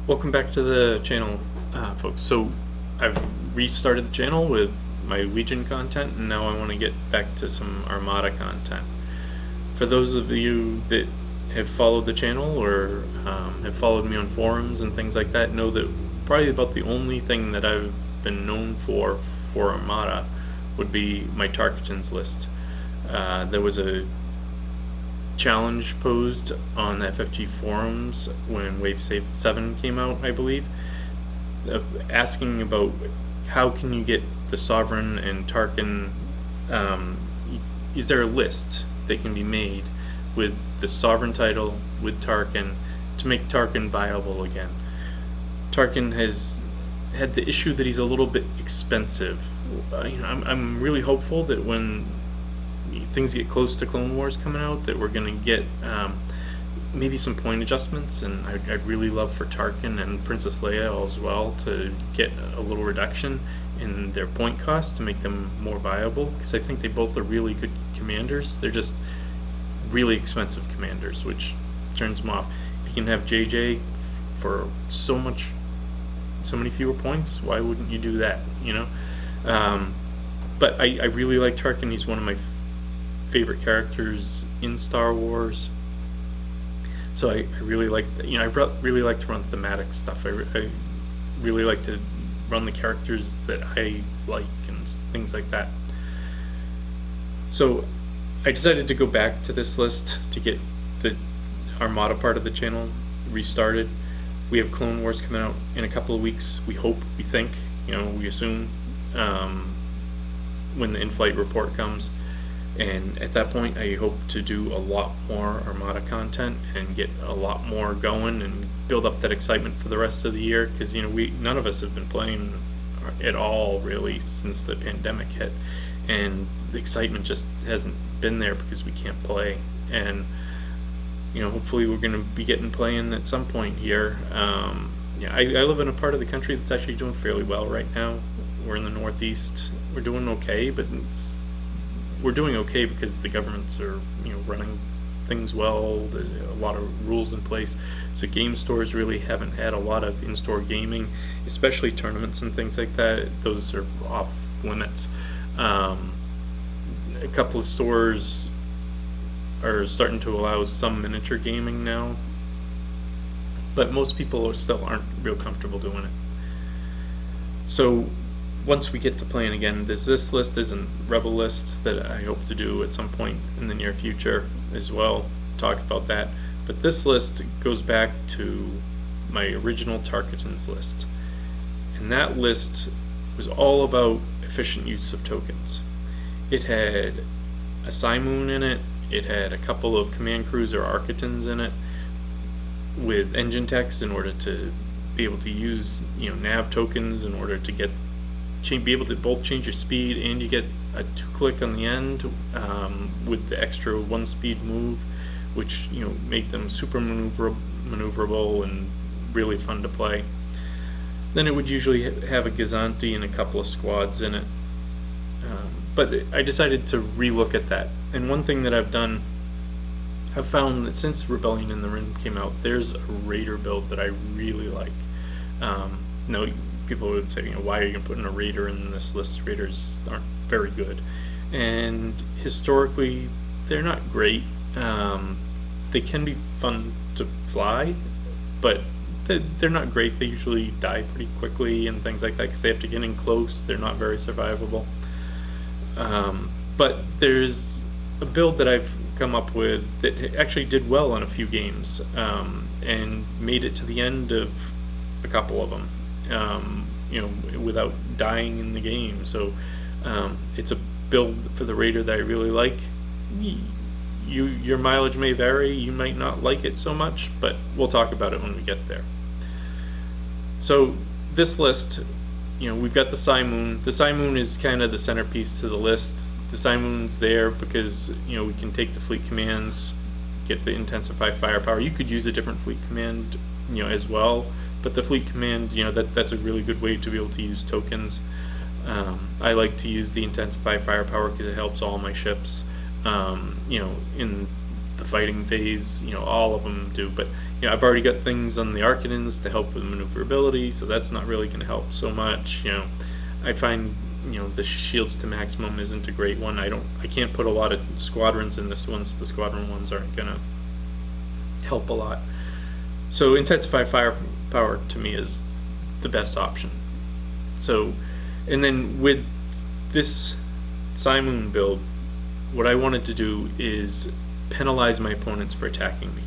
Welcome back to the channel, folks. So I've restarted the channel with my Legion content, and now I want to get back to some Armada content. For those of you that have followed the channel or have followed me on forums and things like that, know that probably about the only thing that I've been known for Armada would be my Tarquitens list. There was a challenge posed on the FFG forums when Wave 7 came out, I believe, asking about how can you get the Sovereign and Tarkin. Is there a list that can be made with the Sovereign title, with Tarkin, to make Tarkin viable again? Tarkin has had the issue that he's a little bit expensive. I'm really hopeful that when things get close to Clone Wars coming out, that we're going to get maybe some point adjustments, and I'd really love for Tarkin and Princess Leia as well to get a little reduction in their point cost to make them more viable, because I think they both are really good commanders. They're just really expensive commanders, which turns them off. If you can have JJ for so many fewer points, why wouldn't you do that, but I really like Tarkin. He's one of my favorite characters in Star Wars. So I really like, I really like to run thematic stuff. I really like to run the characters that I like and things like that. So I decided to go back to this list to get the Armada part of the channel restarted. We have Clone Wars coming out in a couple of weeks. We hope, we think, we assume, when the in-flight report comes. And at that point, I hope to do a lot more Armada content and get a lot more going and build up that excitement for the rest of the year, because none of us have been playing at all really since the pandemic hit, and the excitement just hasn't been there because we can't play. And hopefully we're going to be getting playing at some point here. I live in a part of the country that's actually doing fairly well right now. We're in the Northeast. We're doing okay, but we're doing okay because the governments are running things well. There's a lot of rules in place, so game stores really haven't had a lot of in-store gaming, especially tournaments and things like that. Those are off limits. A couple of stores are starting to allow some miniature gaming now, but most people still aren't real comfortable doing it. So once we get to playing again, there's this list, there's a Rebel list that I hope to do at some point in the near future as well, talk about that. But this list goes back to my original Tarquitens list. And that list was all about efficient use of tokens. It had a Simoon in it, it had a couple of command crews or Architens in it with engine techs in order to be able to use nav tokens in order to be able to both change your speed, and you get a 2-click on the end with the extra 1-speed move, which make them super maneuverable and really fun to play. Then it would usually have a Gazante and a couple of squads in it, but I decided to relook at that. And one thing that I've done, I've found that since Rebellion in the Rim came out, there's a Raider build that I really like. Now, people would say, why are you putting a Raider in this list? Raiders aren't very good, and historically they're not great. They can be fun to fly, but they're not great. They usually die pretty quickly and things like that because they have to get in close. They're not very survivable. But there's a build that I've come up with that actually did well in a few games, and made it to the end of a couple of them, without dying in the game. So it's a build for the Raider that I really like. Your mileage may vary, you might not like it so much, but we'll talk about it when we get there. So this list, we've got the Simoon. The Simoon is kind of the centerpiece to the list. The Simoon's there because we can take the fleet commands, get the intensify firepower. You could use a different fleet command as well, but the fleet command, that's a really good way to be able to use tokens. I like to use the intensify firepower because it helps all my ships. In the fighting phase, all of them do. But I've already got things on the Tarquitens to help with maneuverability, so that's not really going to help so much. I find the shields to maximum isn't a great one. I can't put a lot of squadrons in this one, so the squadron ones aren't gonna help a lot. So intensify firepower to me is the best option. So, and then with this Simoon build, what I wanted to do is penalize my opponents for attacking me.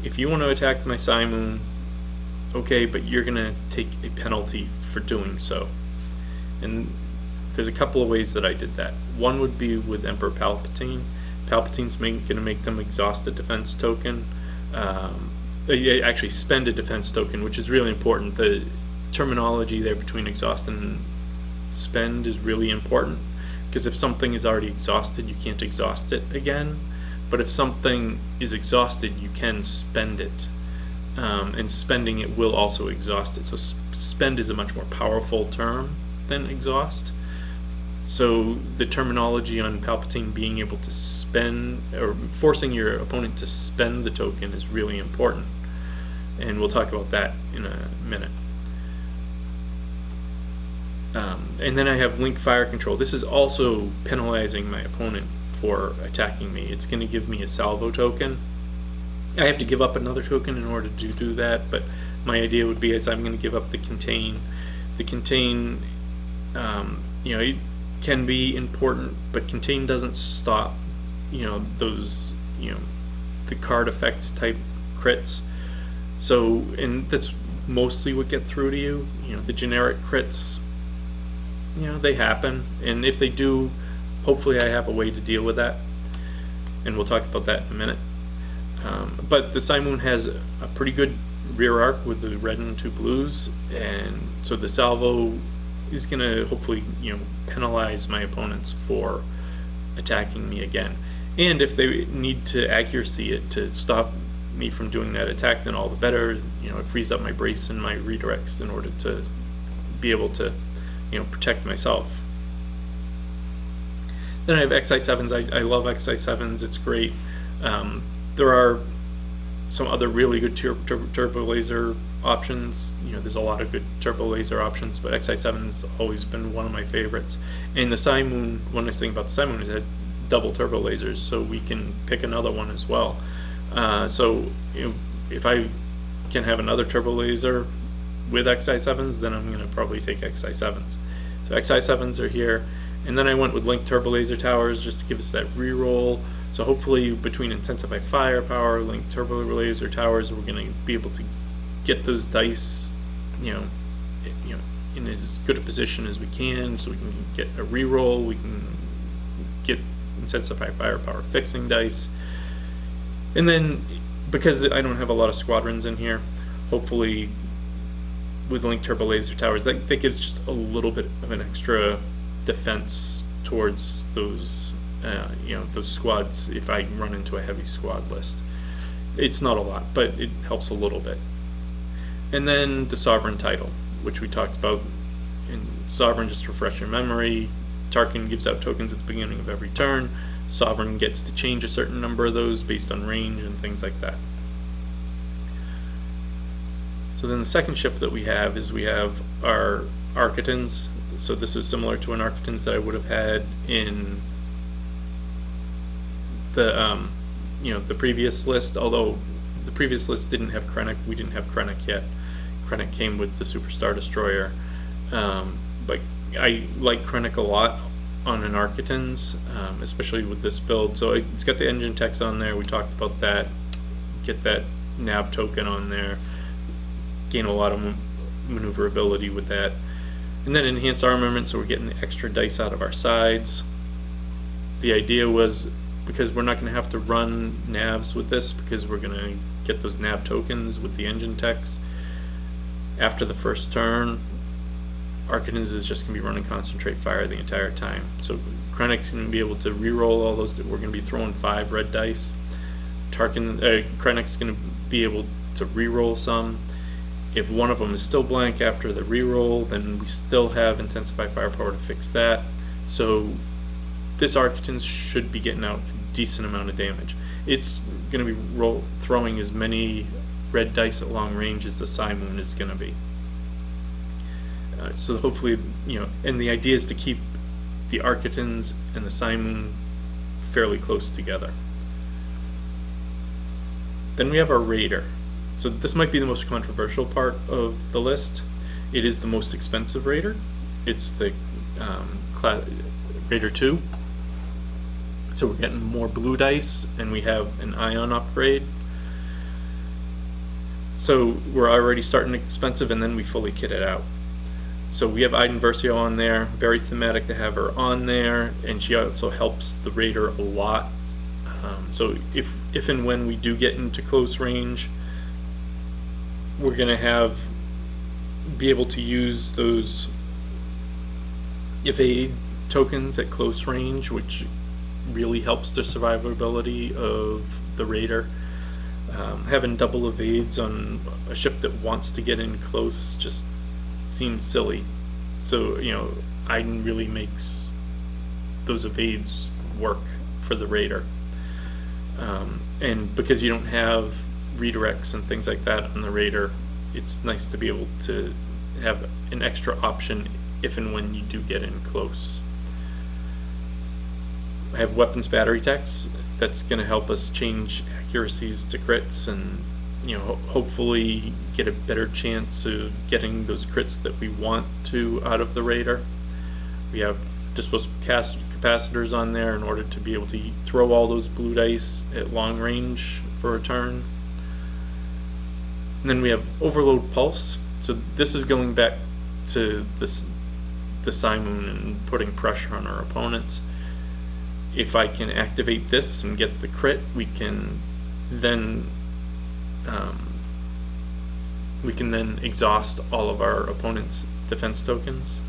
If you want to attack my Simoon, okay, but you're gonna take a penalty for doing so. And there's a couple of ways that I did that. One would be with Emperor Palpatine. Palpatine's going to make them exhaust a defense token. Actually spend a defense token, which is really important. The terminology there between exhaust and spend is really important, because if something is already exhausted, you can't exhaust it again. But if something is exhausted, you can spend it. And spending it will also exhaust it. So spend is a much more powerful term than exhaust. So the terminology on Palpatine being able to spend, or forcing your opponent to spend the token, is really important. And we'll talk about that in a minute. And then I have Link Fire Control. This is also penalizing my opponent for attacking me. It's going to give me a salvo token. I have to give up another token in order to do that, but my idea would be is I'm going to give up the Contain. The Contain, it can be important, but Contain doesn't stop, those, the card effect type crits. So, and that's mostly what get through to you. The generic crits, they happen, and if they do, hopefully I have a way to deal with that, and we'll talk about that in a minute. But the Simoon has a pretty good rear arc with the red and 2 blues, and so the salvo is going to hopefully penalize my opponents for attacking me again. And if they need to accuracy it to stop me from doing that attack, then all the better. It frees up my brace and my redirects in order to be able to protect myself. Then I have XI7s. I love XI7s. It's great. There are some other really good turbo laser options. There's a lot of good turbo laser options, but XI7's always been one of my favorites. And the Simoon, one nice thing about the Simoon is that double turbo lasers, so we can pick another one as well. So if I can have another turbo laser with XI7s, then I'm going to probably take XI7s. So XI7s are here, and then I went with Link Turbo Laser Towers just to give us that reroll. So hopefully between Intensify Firepower, Link Turbo Laser Towers, we're going to be able to get those dice, in as good a position as we can, so we can get a reroll. We can get Intensify Firepower fixing dice, and then because I don't have a lot of squadrons in here, hopefully with Link Turbo Laser Towers, that gives just a little bit of an extra defense towards those those squads if I run into a heavy squad list. It's not a lot, but it helps a little bit. And then the Sovereign title, which we talked about. In Sovereign, just to refresh your memory, Tarkin gives out tokens at the beginning of every turn. Sovereign gets to change a certain number of those based on range and things like that. So then the second ship that we have is we have our Tarquitens. So this is similar to an Tarquitens that I would have had in the the previous list, although the previous list didn't have Krennic. We didn't have Krennic yet. Krennic came with the Superstar Destroyer. But I like Krennic a lot on an Tarquitens, especially with this build. So it's got the engine techs on there. We talked about that. Get that nav token on there. Gain a lot of maneuverability with that. And then enhanced armament, so we're getting the extra dice out of our sides. The idea was, because we're not going to have to run navs with this, because we're going to get those nav tokens with the engine techs after the first turn, Tarquitens is just going to be running concentrate fire the entire time. So Krennic's going to be able to reroll all those. That we're going to be throwing 5 red dice. Krennic's going to be able to reroll some. If one of them is still blank after the reroll, then we still have Intensify Firepower to fix that. So this Tarquitens should be getting out a decent amount of damage. It's going to be throwing as many red dice at long range as the Simoon is going to be. So hopefully, and the idea is to keep the Tarquitens and the Simoon fairly close together. Then we have our Raider. So this might be the most controversial part of the list. It is the most expensive Raider. It's the Raider 2. So we're getting more blue dice, and we have an ion upgrade. So we're already starting expensive, and then we fully kit it out. So we have Iden Versio on there, very thematic to have her on there, and she also helps the Raider a lot. So if and when we do get into close range, we're gonna be able to use those evade tokens at close range, which really helps the survivability of the Raider. Having double evades on a ship that wants to get in close just seems silly. So Iden really makes those evades work for the Raider. And because you don't have redirects and things like that on the Raider, it's nice to be able to have an extra option if and when you do get in close. I have weapons battery techs. That's going to help us change accuracies to crits, and hopefully get a better chance of getting those crits that we want to out of the Raider. We have disposable capacitors on there in order to be able to throw all those blue dice at long range for a turn. And then we have Overload Pulse. So this is going back to the Simoon and putting pressure on our opponents. If I can activate this and get the crit, we can then exhaust all of our opponent's defense tokens.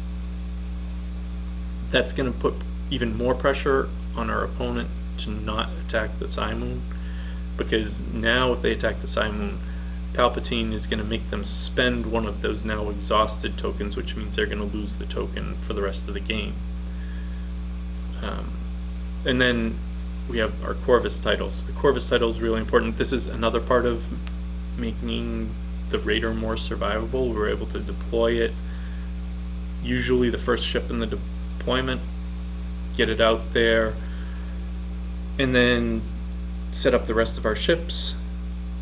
That's going to put even more pressure on our opponent to not attack the Simoon, because now if they attack the Simoon, Palpatine is going to make them spend one of those now exhausted tokens, which means they're going to lose the token for the rest of the game. And then we have our Corvus titles. The Corvus title is really important. This is another part of making the Raider more survivable. We're able to deploy it, usually the first ship in the deployment, get it out there, and then set up the rest of our ships.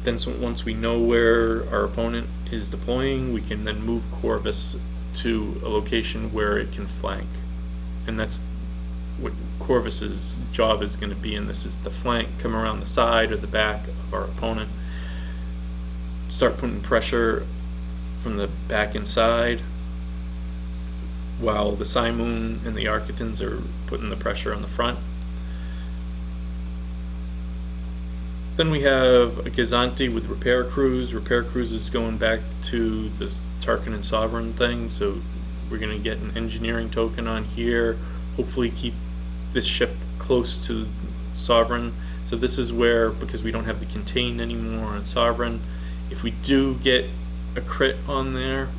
Then once we know where our opponent is deploying, we can then move Corvus to a location where it can flank. And that's what Corvus's job is going to be, and this is to flank, come around the side or the back of our opponent, start putting pressure from the back and side, while the Simoon and the Tarquitens are putting the pressure on the front. Then we have a Gazante with repair crews. Repair crews is going back to this Tarquin and Sovereign thing, so we're going to get an engineering token on here, hopefully keep this ship close to Sovereign. So this is where, because we don't have the contain anymore on Sovereign, if we do get a crit on there,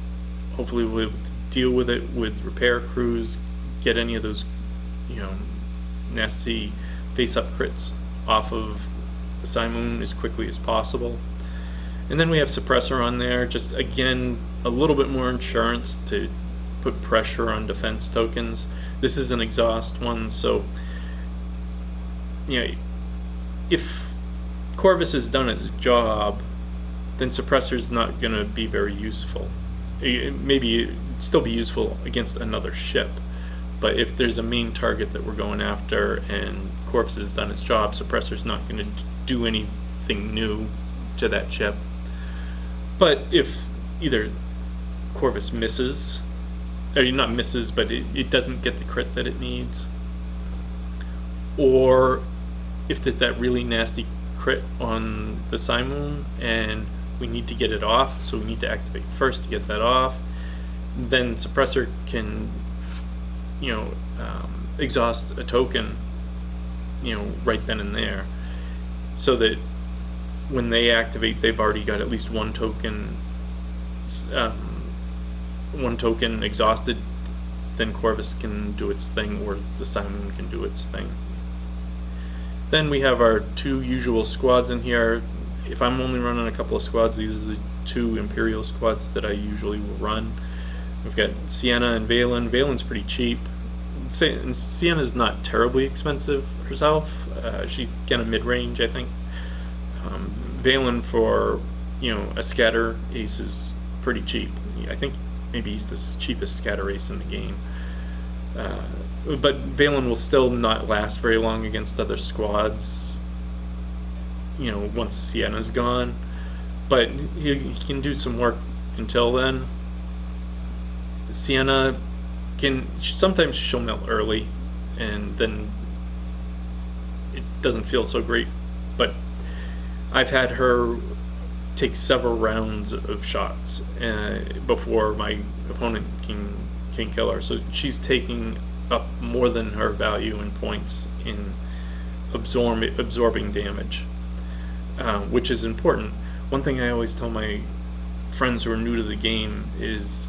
hopefully we'll be able to deal with it with repair crews, get any of those nasty face-up crits off of the Simoon as quickly as possible. And then we have Suppressor on there, just again a little bit more insurance to put pressure on defense tokens. This is an exhaust one, so if Corvus has done its job, then Suppressor's not going to be very useful. Maybe it'd still be useful against another ship, but if there's a main target that we're going after and Corvus has done its job, Suppressor's not going to do anything new to that ship. But if either Corvus misses, or not misses, but it doesn't get the crit that it needs, or if there's that really nasty crit on the Simoon and we need to get it off, so we need to activate first to get that off, then Suppressor can exhaust a token right then and there, so that when they activate, they've already got at least one token exhausted then Corvus can do its thing, or the Simoon can do its thing. Then we have our 2 usual squads in here. If I'm only running a couple of squads, these are the 2 Imperial squads that I usually will run. We've got Sienna and Valen. Valen's pretty cheap. Sienna's not terribly expensive herself. She's kind of mid-range, I think. Valen for a scatter ace is pretty cheap. I think maybe he's the cheapest scatter ace in the game. But Valen will still not last very long against other squads, once Sienna's gone. But he can do some work until then. Sienna sometimes she'll melt early, and then it doesn't feel so great. But I've had her take several rounds of shots before my opponent can kill her. So she's taking up more than her value in points in absorbing damage, which is important. One thing I always tell my friends who are new to the game is,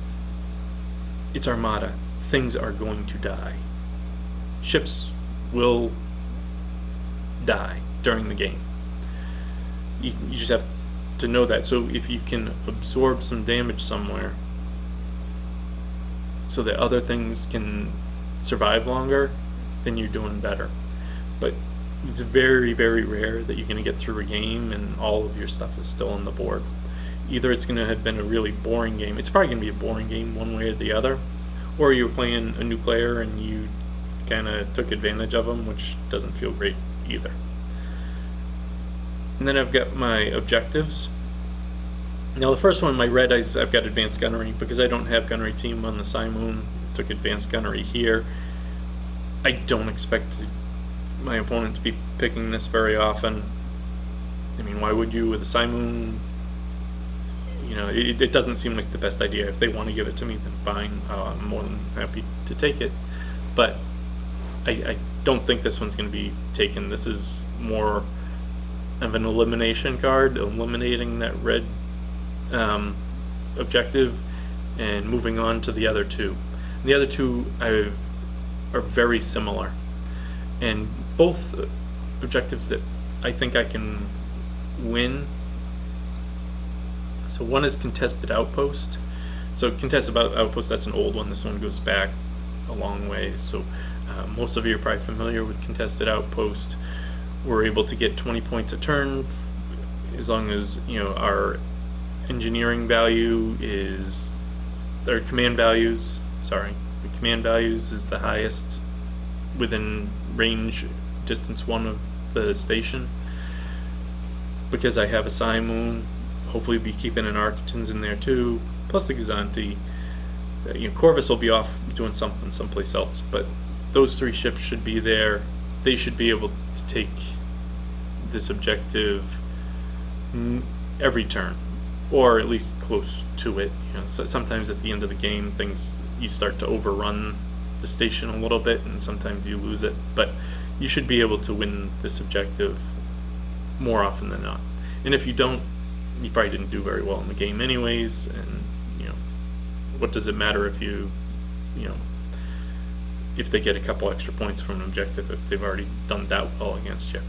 it's Armada. Things are going to die. Ships will die during the game. You just have to know that. So if you can absorb some damage somewhere so that other things can survive longer, then you're doing better. But it's very, very rare that you're going to get through a game and all of your stuff is still on the board. Either it's going to have been a really boring game. It's probably going to be a boring game one way or the other. Or you're playing a new player and you kind of took advantage of them, which doesn't feel great either. And then I've got my objectives. Now the first one, my red, I've got advanced gunnery. Because I don't have gunnery team on the Simoon, took advanced gunnery here. I don't expect my opponent to be picking this very often. I mean, why would you with a Simoon? It doesn't seem like the best idea. If they want to give it to me, then fine. I'm more than happy to take it. But I don't think this one's going to be taken. This is more of an elimination card, eliminating that red objective and moving on to the other 2. And the other 2 are very similar. And both objectives that I think I can win. So one is Contested Outpost. So Contested Outpost, that's an old one. This one goes back a long way. So most of you are probably familiar with Contested Outpost. We're able to get 20 points a turn as long as our engineering value is, or command values. Sorry, the command values is the highest within range distance 1 of the station. Because I have a Simoon, hopefully be keeping an Tarquitens in there too, plus the Gazante. Corvus will be off doing something someplace else, but those 3 ships should be there. They should be able to take this objective every turn, or at least close to it. So sometimes at the end of the game, you start to overrun the station a little bit, and sometimes you lose it. But you should be able to win this objective more often than not. And if you don't, you probably didn't do very well in the game anyways. And what does it matter if if they get a couple extra points from an objective if they've already done that well against you?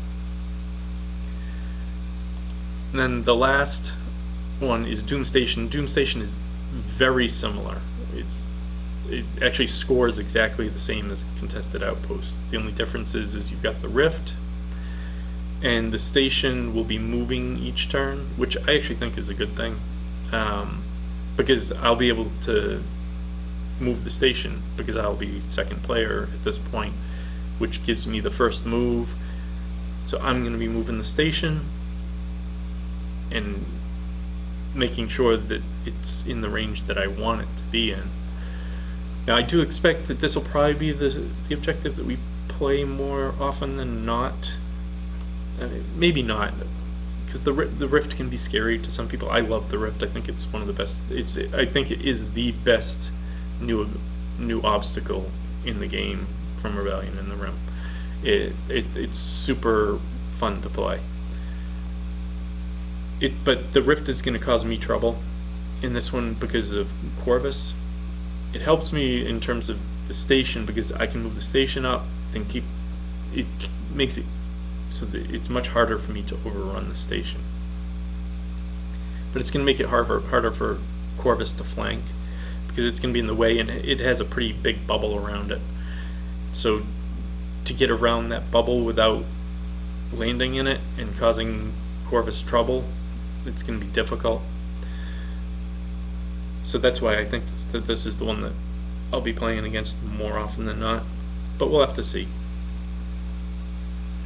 And then the last one is Doom Station. Doom Station is very similar. It actually scores exactly the same as Contested Outpost. The only difference is you've got the Rift, and the station will be moving each turn, which I actually think is a good thing, because I'll be able to move the station because I'll be second player at this point, which gives me the first move. So I'm going to be moving the station and making sure that it's in the range that I want it to be in. Now I do expect that this will probably be the objective that we play more often than not. Maybe not, because the Rift can be scary to some people. I love the Rift. I think it's one of the best. I think it is the best new obstacle in the game from Rebellion in the Rim. It's super fun to play. But the Rift is going to cause me trouble in this one because of Corvus. it helps me in terms of the station, because I can move the station up, then it makes it so that it's much harder for me to overrun the station. But it's going to make it harder for Corvus to flank, because it's going to be in the way, and it has a pretty big bubble around it. So to get around that bubble without landing in it and causing Corvus trouble, it's going to be difficult. So that's why I think that this is the one that I'll be playing against more often than not. But we'll have to see.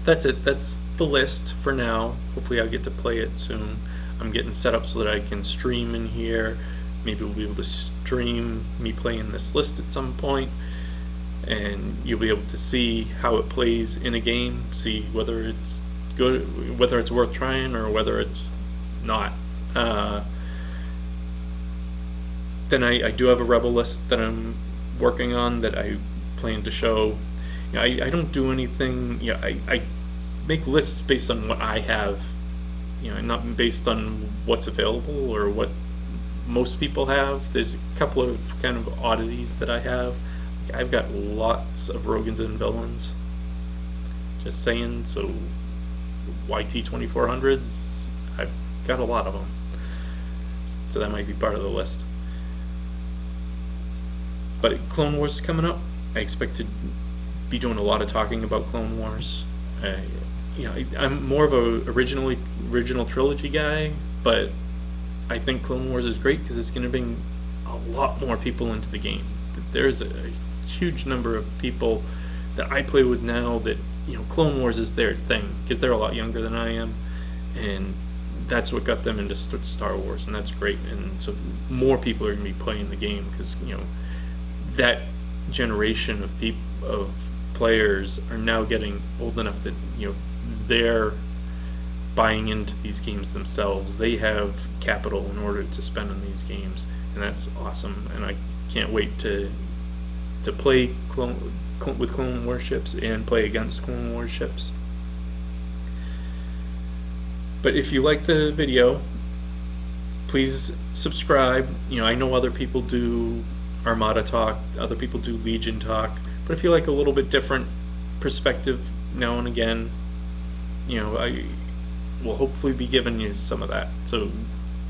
That's it. That's the list for now. Hopefully I'll get to play it soon. I'm getting set up so that I can stream in here. Maybe we'll be able to stream me playing this list at some point, and you'll be able to see how it plays in a game, see whether it's good, whether it's worth trying, or whether it's not. Then I do have a rebel list that I'm working on that I plan to show. I don't do anything. I make lists based on what I have, and not based on what's available or what most people have. There's a couple of kind of oddities that I have. I've got lots of Rogans and villains. Just saying. So YT 2400s, I've got a lot of them. So that might be part of the list. But Clone Wars is coming up. I expect to be doing a lot of talking about Clone Wars. I'm more of a original trilogy guy, but I think Clone Wars is great because it's going to bring a lot more people into the game. There's a huge number of people that I play with now that Clone Wars is their thing, because they're a lot younger than I am, and that's what got them into Star Wars, and that's great. And so more people are going to be playing the game because that generation of players are now getting old enough that they're buying into these games themselves. They have capital in order to spend on these games, and that's awesome. And I can't wait to play with Clone Warships and play against Clone Warships. But if you like the video, please subscribe. I know other people do Armada talk, other people do Legion talk, but if you like a little bit different perspective now and again, I will hopefully be giving you some of that. So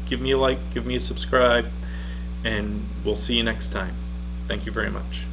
give me a like, give me a subscribe, and we'll see you next time. Thank you very much.